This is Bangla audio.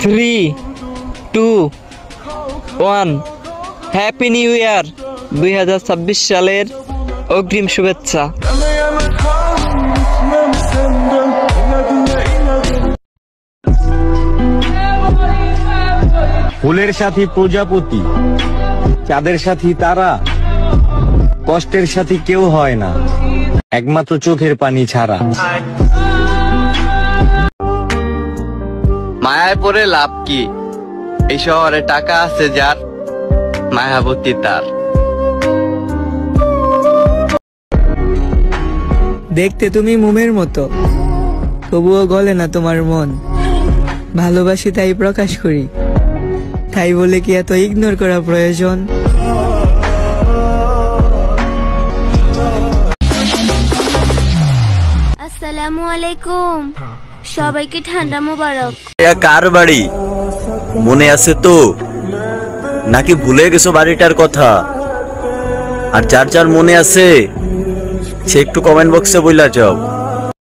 3, 2, 1 হ্যাপি নিউ ইয়ার 2026 সালের অগ্রিম শুভেচ্ছা। ফুলের সাথী প্রজাপতি, চাঁদের সাথী তারা, কষ্টের সাথী কেউ হয় না একমাত্র চোখের পানি ছাড়া। মায়ায় পড়ে লাভ কি, এই শহরে টাকা আছে যার, মায়াবতী তার। দেখতে তুমি মোমের মতো, তবুও গলে না তোমার মন। ভালোবাসি তাই প্রকাশ করি, তাই বলে কি এত ইগনোর করা প্রয়োজন? আসসালামু আলাইকুম, সবাইকে ঠান্ডা মোবারক। এটা কার বাড়ি মনে আছে তো, নাকি ভুলে গেছো বাড়িটার কথা? আর যার যার মনে আছে সে একটু কমেন্ট বক্সে বইলা যাও।